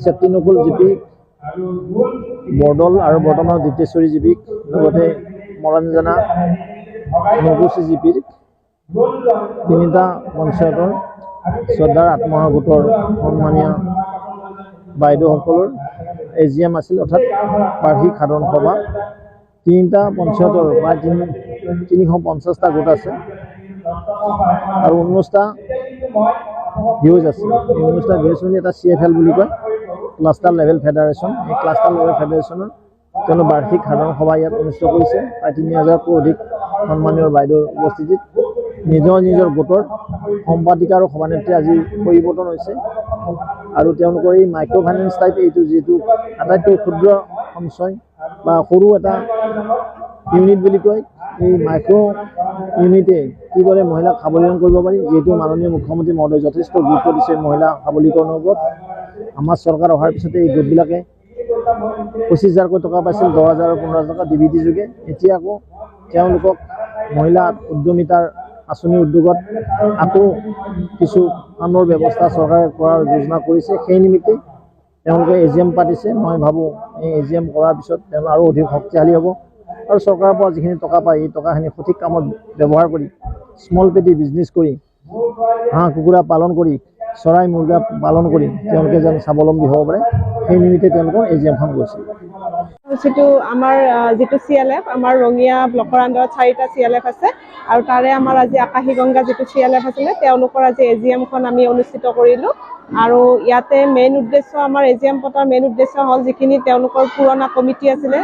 शक्तिनुकुल GP बरदल और बर्तमान दितेश्वरी जीपीक मरंजना नकुशी जीपीर तीनिटा पंचायतर श्रद्धार आत्मसहायक गोटर सम्मानीय बाइदेउসকলৰ एजिएम आसिल अर्थात बार्षिक साधारण सभा तीनिटा पंचायतर प्राय 350टा गोट আছে और 19টা ভিউজ আছে 19টা ভিউজ মানে এটা CFL বুলি কয় ক্লাস্টার লেভেল ফেডারেশন এই ক্লাস্টার লেভেল ফেডাৰেশনৰ তেওঁ বাৰ্ষিক সাধাৰণ সভা ইয়াত অনুষ্ঠিত কৰিছে প্ৰায় 3000তকৈ অধিক সন্মানীয় বাইদেউৰ উপস্থিতিত নিজৰ গোটৰ সম্পাদিকা আৰু সভানেত্ৰী আজি পৰিৱৰ্তন হৈছে আৰু তেওঁলোকৰ এই মাইক্ৰ ফাইনেন্স টাইপ এইটো যেটো আটাইতকৈ ক্ষুদ্ৰ সঞ্চয় বা সৰু এটা ইউনিট বুলি কয় এই মাইক্ৰ ইউনিটে কিদৰে মহিলা সবলীকৰণ কৰিব পাৰি যেটো মাননীয় মুখ্যমন্ত্ৰী মহোদয় যথেষ্ট গুৰুত্ব দিছে মহিলা সবলীকৰণৰ ওপৰত আমাৰ চৰকাৰ অহাৰ পিছতে এই গোটবিলাকে 25000 টকা পাইছিল 10000 আৰু 15000 টকা ডিবিটি যোগে এতিয়া আকৌ তেওঁলোকক মহিলা উদ্যমিতাৰ আঁচনি উদ্যোগত আকৌ কিছু আনৰ ব্যৱস্থা চৰকাৰে কৰাৰ যোজনা কৰিছে সেই নিমিত্তে তেওঁলোকে এজিএম পাতিছে মই ভাবো এই এজিএম কৰাৰ পিছত তেওঁলোক আৰু অধিক শক্তিশালী হ'ব और सरकार पर जिखिनि टका पाय এই टकाखिनि सठिक कामत व्यवहार करी स्मल पेटी बिजनेस करी हाँ कुकुरा पालन करी चराई मुर्गा पालन करी তেওঁলোকে যেন স্বাৱলম্বী হ'ব পাৰে সেই নিমিত্তে তেওঁলোকৰ এজিএমখন গৈছে যেটো আমাৰ যেটো CLF আমাৰ ৰঙিয়া ব্লকৰ আণ্ডাৰত 4টা CLF আছে আৰু তাৰে আমাৰ আজি আকাশী গংগা যেটো CLF আছিল তেওঁলোকৰ আজি এজিএমখন আমি অনুষ্ঠিত কৰিলো আৰু ইয়াতে মেইন উদ্দেশ্য আমাৰ এজিএম পতাৰ মেইন উদ্দেশ্য হল যিখিনি তেওঁলোকৰ পুৰণা কমিটি আছিল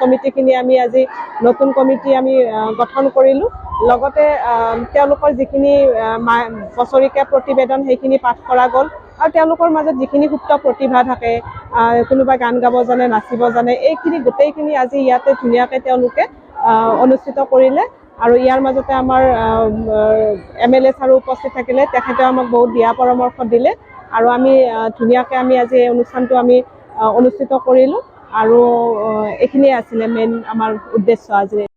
কমিটিখিনি আমি আজি নতুন কমিটি আমি গঠন কৰিলো লগতে তেওঁলোকৰ যিখিনি বছৰিকা প্ৰতিবেদন সেইখিনি পাঠ কৰা গল আৰু তেওঁলোকৰ মাজত যিখিনি সুপ্ত প্ৰতিভা থাকে কোনোবা গান গাব জানে নাচিব জানে এইখিনি গোটেইখিনি আজি ইয়াতে ধুনীয়াকৈ তেওঁলোকে অনুষ্ঠিত কৰিলে আৰু ইয়াৰ মাজতে আমাৰ MLA ছাৰো উপস্থিত থাকিলে তেখেতে আমাক বহুত দিয়া পৰামৰ্শ দিলে আৰু আমি ধুনীয়াকৈ আমি আজি এই অনুষ্ঠানটো আমি অনুষ্ঠিত কৰিলো আৰু এইখিনি আছিল মেইন আমাৰ উদ্দেশ্য আজি